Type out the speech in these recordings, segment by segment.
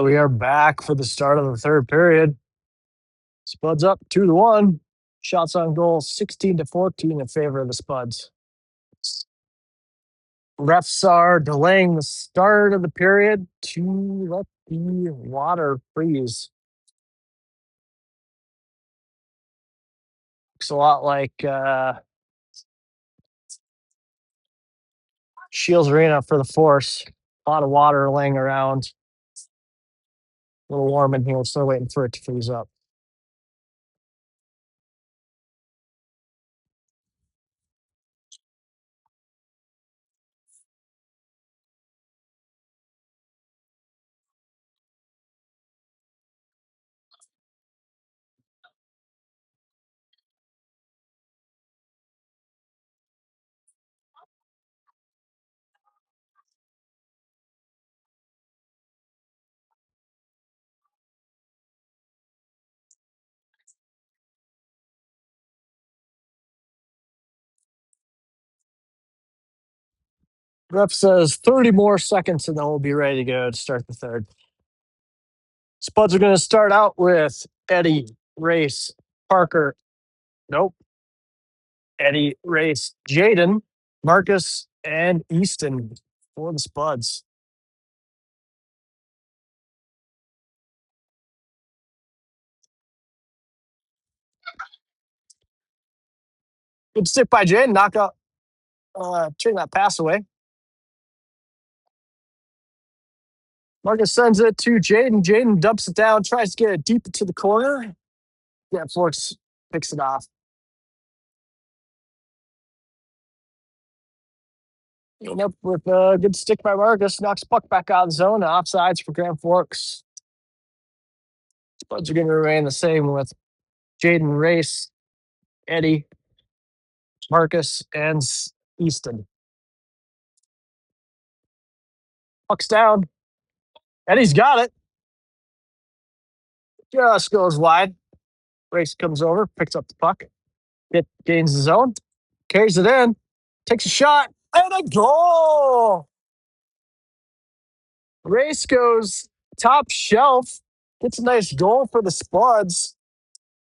We are back for the start of the third period. Spuds up 2-1. Shots on goal 16-14 in favor of the Spuds. Refs are delaying the start of the period to let the water freeze. Looks a lot like Shields Arena for the Force. A lot of water laying around. A little warm in here, still waiting for it to freeze up. Ref says 30 more seconds and then we'll be ready to go to start the third. Spuds are going to start out with Eddie, Race, Parker. Nope. Eddie, Race, Jaden, Marcus, and Easton for the Spuds. Good stick by Jaden. Knock out, turn that pass away. Marcus sends it to Jaden. Jaden dumps it down, tries to get it deep into the corner. Yeah, Forks picks it off. And up with a good stick by Marcus. Knocks puck back out of the zone. Offsides for Grand Forks. Spuds are going to remain the same with Jaden, Race, Eddie, Marcus, and Easton. Puck's down. Eddie's got it. Just goes wide. Race comes over, picks up the puck, gains the zone, carries it in, takes a shot, and a goal. Race goes top shelf, gets a nice goal for the Spuds.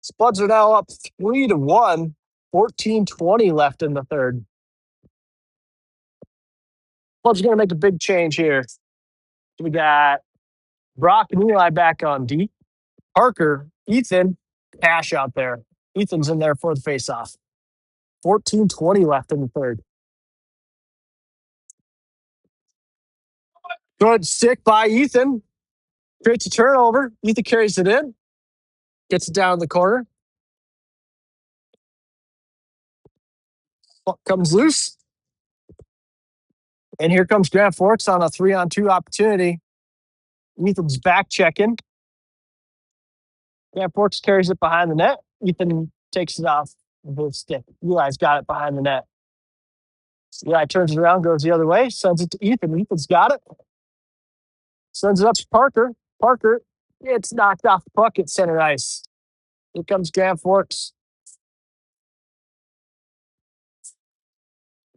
Spuds are now up 3-1, 14:20 left in the third. Spuds are going to make a big change here. We got Brock and Eli back on D. Parker, Ethan, Cash out there. Ethan's in there for the faceoff. 14:20 left in the third. Good stick by Ethan. Creates a turnover. Ethan carries it in. Gets it down the corner. Puck comes loose. And here comes Grand Forks on a 3-on-2 opportunity. Ethan's back checking. Grand Forks carries it behind the net. Ethan takes it off with his stick. Eli's got it behind the net. Eli turns it around, goes the other way, sends it to Ethan. Ethan's got it. Sends it up to Parker. Parker, it's knocked off the puck at center ice. Here comes Grand Forks.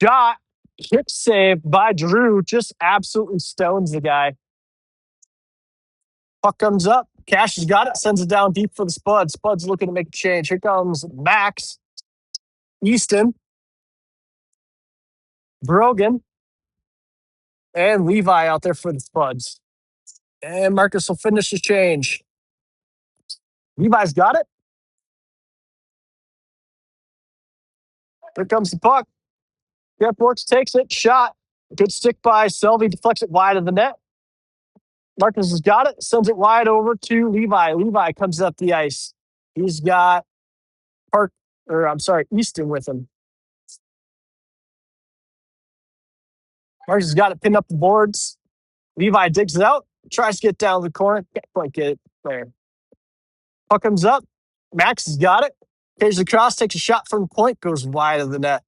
Shot, hip save by Drew, just absolutely stones the guy. Puck comes up. Cash has got it, sends it down deep for the Spuds. Spuds looking to make a change. Here comes Max, Easton, Brogan, and Levi out there for the Spuds. And Marcus will finish the change. Levi's got it. Here comes the puck. Grand Forks takes it. Shot. Good stick by Selvey. Deflects it wide of the net. Marcus has got it. Sends it wide over to Levi. Levi comes up the ice. He's got Easton with him. Marcus has got it pinned up the boards. Levi digs it out. Tries to get down the corner. Can't quite get it there. Puck comes up. Max has got it. Carries across. Takes a shot from the point. Goes wide of the net.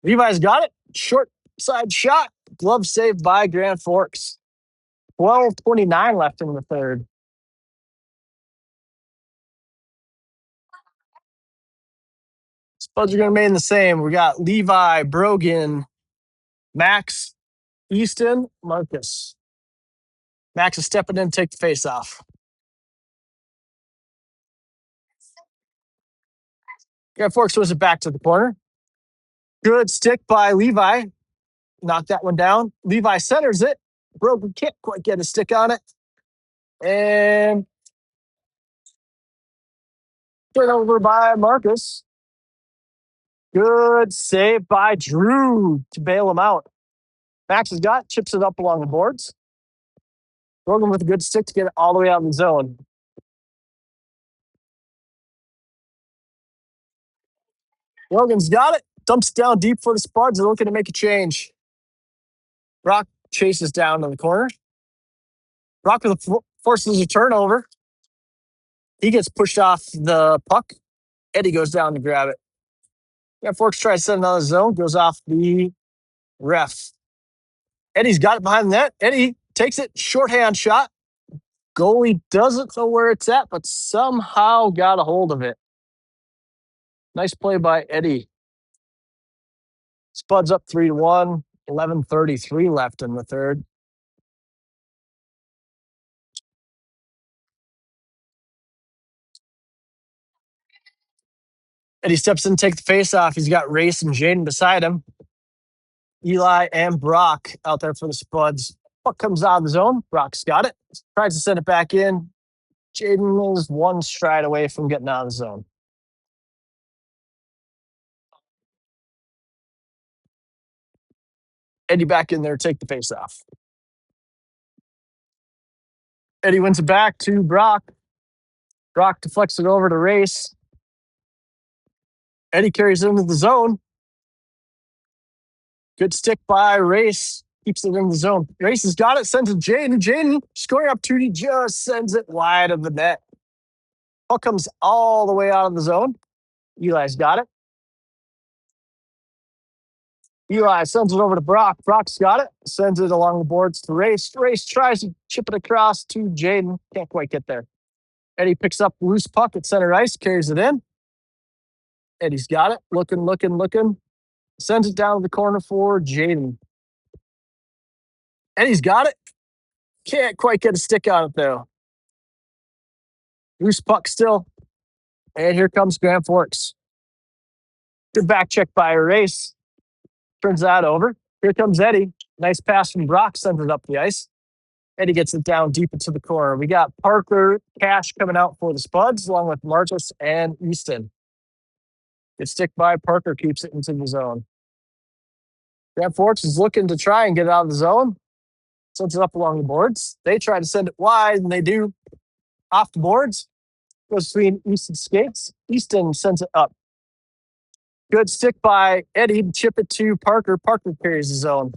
Levi's got it. Short side shot. Glove saved by Grand Forks. 12:29 left in the third. Spuds are going to remain the same. We got Levi, Brogan, Max, Easton, Marcus. Max is stepping in to take the face off. Grand Forks was it back to the corner. Good stick by Levi. Knocked that one down. Levi centers it. Brogan can't quite get a stick on it. And turnover by Marcus. Good save by Drew to bail him out. Max has got, chips it up along the boards. Brogan with a good stick to get it all the way out in the zone. Brogan's got it. Dumps it down deep for the Spuds. They're looking to make a change. Brock chases down to the corner. Brock forces a turnover. He gets pushed off the puck. Eddie goes down to grab it. Yeah, Forks tries to send another zone. Goes off the ref. Eddie's got it behind the net. Eddie takes it. Shorthand shot. Goalie doesn't know where it's at, but somehow got a hold of it. Nice play by Eddie. Spuds up 3-1. 11:33 left in the third. Eddie steps in to take the face off. He's got Race and Jaden beside him. Eli and Brock out there for the Spuds. Puck comes out of the zone. Brock's got it. Tries to send it back in. Jaden is one stride away from getting out of the zone. Eddie back in there, take the face off. Eddie wins it back to Brock. Brock deflects it over to Race. Eddie carries it into the zone. Good stick by Race. Keeps it in the zone. Race has got it, sends it to Jaden. Jaden, scoring opportunity, just sends it wide of the net. Puck comes all the way out of the zone. Eli's got it. Eli sends it over to Brock. Brock's got it. Sends it along the boards to Race. Race tries to chip it across to Jaden. Can't quite get there. Eddie picks up the loose puck at center ice, carries it in. Eddie's got it. Looking. Sends it down to the corner for Jaden. Eddie's got it. Can't quite get a stick on it, though. Loose puck still. And here comes Grand Forks. Good back check by Race. Turns that over. Here comes Eddie. Nice pass from Brock. Sends it up the ice. Eddie gets it down deep into the corner. We got Parker, Cash coming out for the Spuds, along with Marcus and Easton. Good stick by Parker, keeps it into the zone. Grand Forks is looking to try and get it out of the zone. Sends it up along the boards. They try to send it wide, and they do. Off the boards. Goes between Easton's skates. Easton sends it up. Good stick by Eddie to chip it to Parker. Parker carries the zone.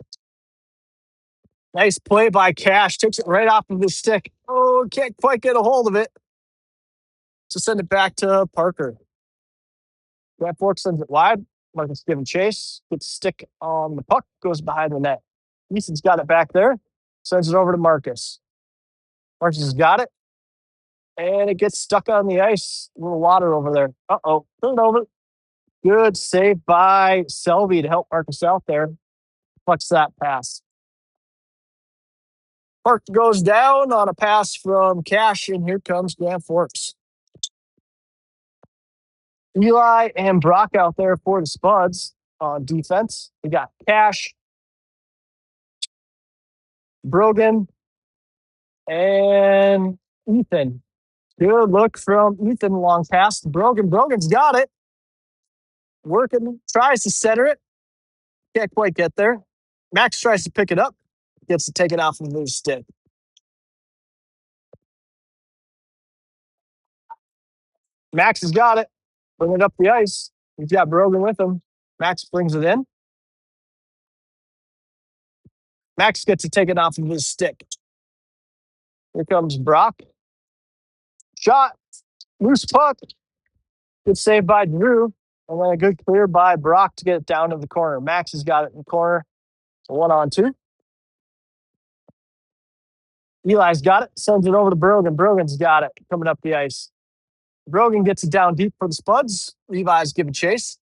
Nice play by Cash. Takes it right off of his stick. Oh, can't quite get a hold of it. To send it back to Parker. Grand Forks sends it wide. Marcus giving chase. Gets a stick on the puck. Goes behind the net. Easton's got it back there. Sends it over to Marcus. Marcus has got it. And it gets stuck on the ice. A little water over there. Uh-oh. Turn it over. Good save by Selby to help Marcus out there. Flex that pass. Park goes down on a pass from Cash, and here comes Grand Forks. Eli and Brock out there for the Spuds on defense. We got Cash, Brogan, and Ethan. Good look from Ethan long past Brogan. Brogan's got it. Working, tries to center it. Can't quite get there. Max tries to pick it up. Gets to take it off of his stick. Max has got it. Bring it up the ice. He's got Brogan with him. Max brings it in. Max gets to take it off of his stick. Here comes Brock. Shot. Loose puck. Good save by Drew. And then a good clear by Brock to get it down to the corner. Max has got it in the corner. 1-on-2. Eli's got it. Sends it over to Brogan. Brogan's got it. Coming up the ice. Brogan gets it down deep for the Spuds. Levi's giving chase.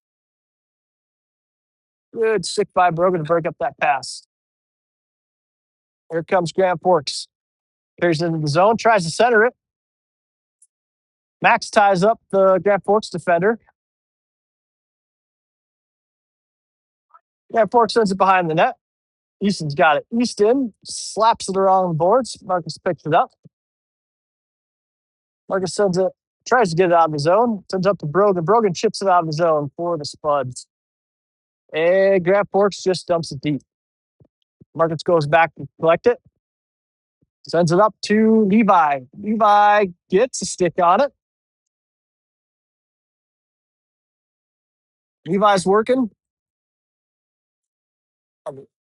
Good stick by Brogan to break up that pass. Here comes Grand Forks. Carries into the zone, tries to center it. Max ties up the Grand Forks defender. Grand Forks sends it behind the net. Easton's got it. Easton slaps it around the boards. Marcus picks it up. Marcus sends it, tries to get it out of the zone. Sends up to Brogan. Brogan chips it out of the zone for the Spuds. And Grand Forks just dumps it deep. Marcus goes back to collect it. Sends it up to Levi. Levi gets a stick on it. Levi's working.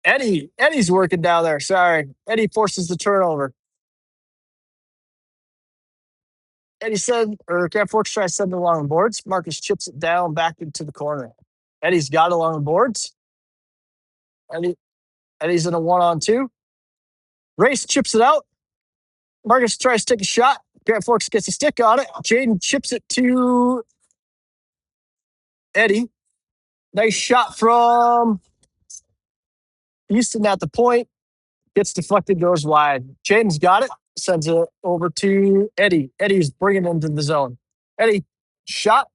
Eddie's working down there. Sorry. Eddie forces the turnover. Eddie said, or Grand Forks tries to send it along the boards. Marcus chips it down back into the corner. Eddie's got it along the boards. Eddie's in a 1-on-2. Race chips it out. Marcus tries to take a shot. Grand Forks gets a stick on it. Jaden chips it to Eddie. Nice shot from Houston at the point. Gets deflected, goes wide. Jaden's got it. Sends it over to Eddie. Eddie's bringing it into the zone. Eddie, shot.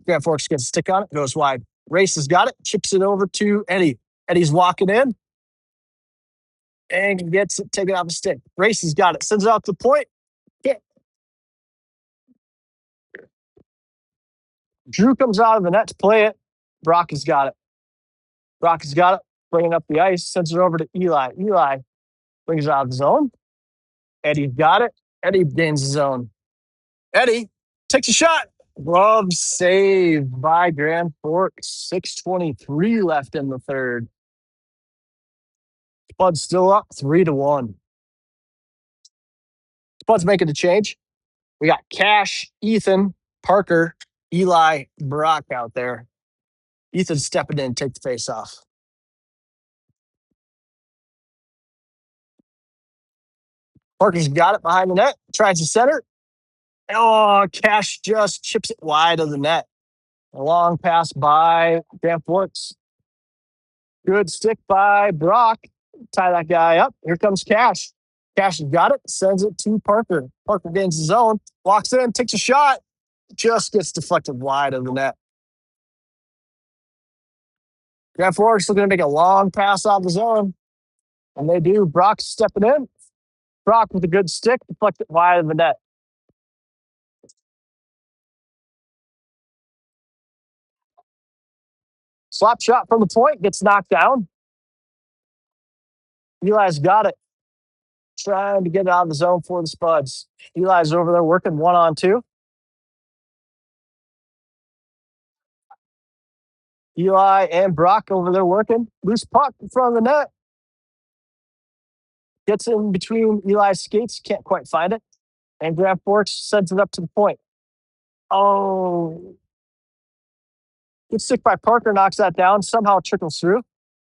Grand Forks gets a stick on it, goes wide. Race has got it. Chips it over to Eddie. Eddie's walking in and gets it taken off the stick. Race has got it. Sends it out to the point. Yeah. Drew comes out of the net to play it. Brock has got it. Brock has got it. Bringing up the ice. Sends it over to Eli. Eli brings it out of the zone. Eddie's got it. Eddie gains the zone. Eddie takes a shot. Glove save by Grand Forks. 6:23 left in the third. Spud's still up 3-1. Spud's making a change. We got Cash, Ethan, Parker, Eli, Brock out there. Ethan's stepping in to take the face off. Parker's got it behind the net. Tries to center. Oh, Cash just chips it wide of the net. A long pass by Grand Forks. Good stick by Brock. Tie that guy up. Here comes Cash. Cash has got it. Sends it to Parker. Parker gains his zone. Walks in, takes a shot. Just gets deflected wide of the net. Grand Forks looking to make a long pass out of the zone. And they do. Brock's stepping in. Brock with a good stick. Deflected wide of the net. Slap shot from the point. Gets knocked down. Eli's got it. Trying to get it out of the zone for the Spuds. Eli's over there working 1-on-2. Eli and Brock over there working. Loose puck in front of the net. Gets in between Eli's skates. Can't quite find it. And Grand Forks sends it up to the point. Oh. Good stick by Parker. Knocks that down. Somehow trickles through.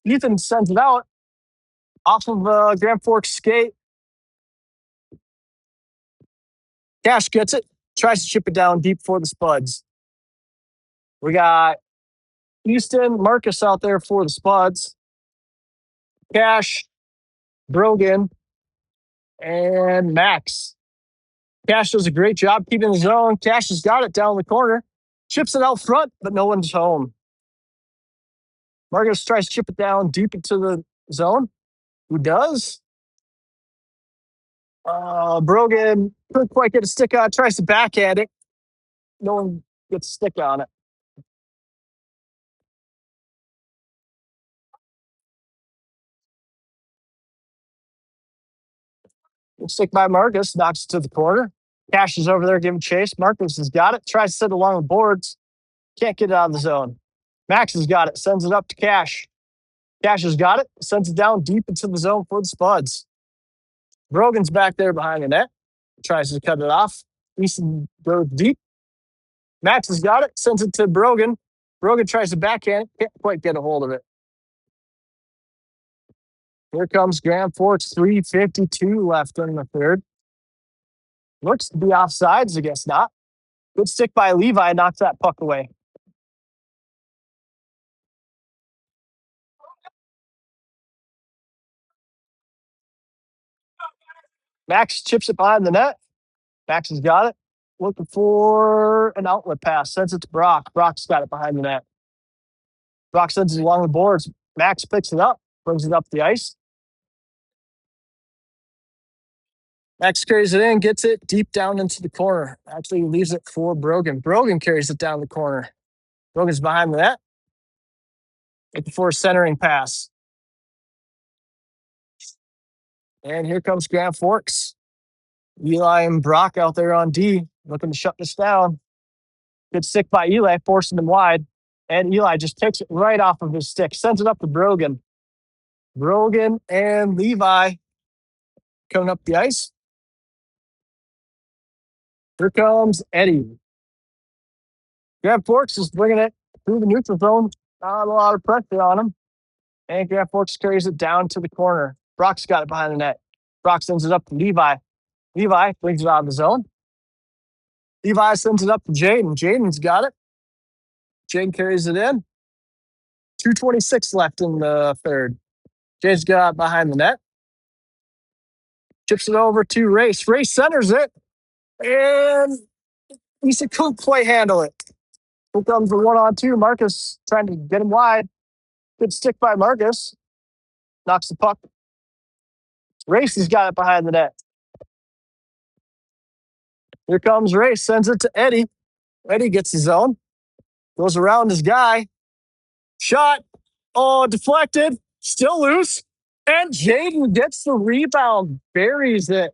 Ethan sends it out. Off of Grand Forks skate. Cash gets it. Tries to chip it down deep for the Spuds. We got Houston, Marcus out there for the Spuds. Cash, Brogan, and Max. Cash does a great job keeping his own. Cash has got it down the corner. Chips it out front, but no one's home. Marcus tries to chip it down deep into the zone. Who does? Brogan couldn't quite get a stick on. Tries to backhand it. No one gets a stick on it. Good stick by Marcus. Knocks it to the corner. Cash is over there giving chase. Marcus has got it. Tries to set it along the boards. Can't get it out of the zone. Max has got it. Sends it up to Cash. Cash has got it. Sends it down deep into the zone for the Spuds. Brogan's back there behind the net. Tries to cut it off. Easton goes deep. Max has got it. Sends it to Brogan. Brogan tries to backhand it. Can't quite get a hold of it. Here comes Grand Forks. 3:52 left in the third. Looks to be offsides. I guess not. Good stick by Levi. Knocks that puck away. Max chips it behind the net. Max has got it. Looking for an outlet pass. Sends it to Brock. Brock's got it behind the net. Brock sends it along the boards. Max picks it up, brings it up the ice. Max carries it in, gets it deep down into the corner. Actually leaves it for Brogan. Brogan carries it down the corner. Brogan's behind the net. Looking for a centering pass. And here comes Grand Forks. Eli and Brock out there on D, looking to shut this down. Good stick by Eli, forcing them wide. And Eli just takes it right off of his stick, sends it up to Brogan. Brogan and Levi coming up the ice. Here comes Eddie. Grand Forks is bringing it through the neutral zone. Not a lot of pressure on him. And Grand Forks carries it down to the corner. Brock's got it behind the net. Brock sends it up to Levi. Levi brings it out of the zone. Levi sends it up to Jaden. Jaden's got it. Jaden carries it in. 2:26 left in the third. Jaden's got it behind the net. Chips it over to Race. Race centers it. And Issa couldn't quite handle it. Here comes the 1-on-2. Marcus trying to get him wide. Good stick by Marcus. Knocks the puck. Race has got it behind the net. Here comes Race. Sends it to Eddie. Eddie gets his own. Goes around his guy. Shot. Oh, deflected. Still loose. And Jaden gets the rebound. Buries it.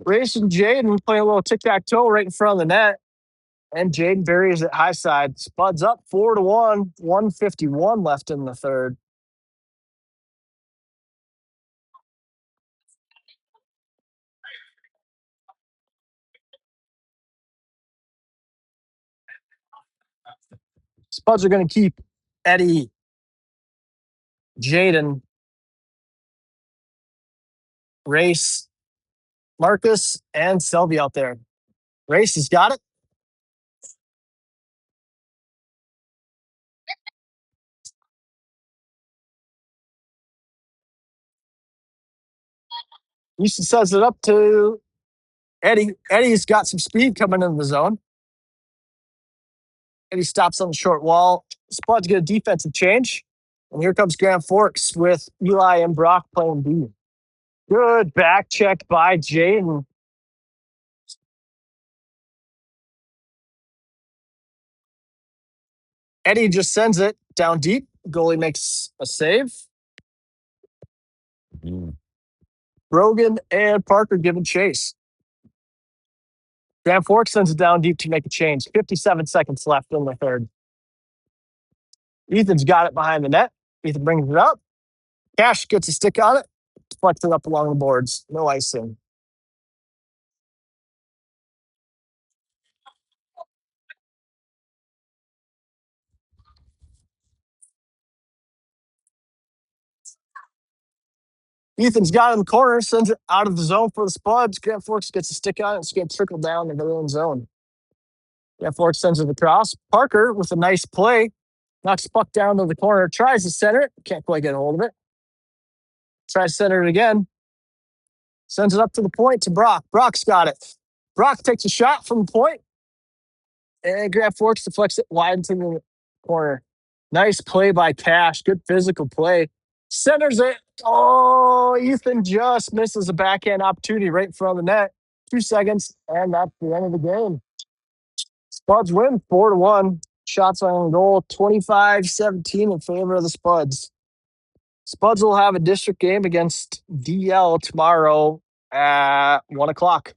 Race and Jaden playing a little tic-tac-toe right in front of the net. And Jaden buries it high side. Spuds up 4-1. 1:51 left in the third. Spuds are going to keep Eddie, Jaden, Race, Marcus, and Selby out there. Race has got it. Houston sends it up to Eddie. Eddie's got some speed coming into the zone. Eddie stops on the short wall. Spud's get a defensive change. And here comes Grand Forks with Eli and Brock playing B. Good back check by Jaden. Eddie just sends it down deep. Goalie makes a save. Brogan and Parker giving chase. Grand Forks sends it down deep to make a change. 57 seconds left in the third. Ethan's got it behind the net. Ethan brings it up. Cash gets a stick on it. Flex it up along the boards. No icing. Ethan's got it in the corner, sends it out of the zone for the Spuds. Grand Forks gets a stick on it. It's going to trickle down the villain zone. Grand Forks sends it across. Parker with a nice play. Knocks the puck down to the corner. Tries to center it. Can't quite get a hold of it. Tries to center it again. Sends it up to the point to Brock. Brock's got it. Brock takes a shot from the point. And Grand Forks deflects it wide into the corner. Nice play by Cash. Good physical play. Centers it. Oh, Ethan just misses a backhand opportunity right in front of the net. 2 seconds, and that's the end of the game. Spuds win 4-1. Shots on goal 25-17 in favor of the Spuds. Spuds will have a district game against DL tomorrow at 1 o'clock.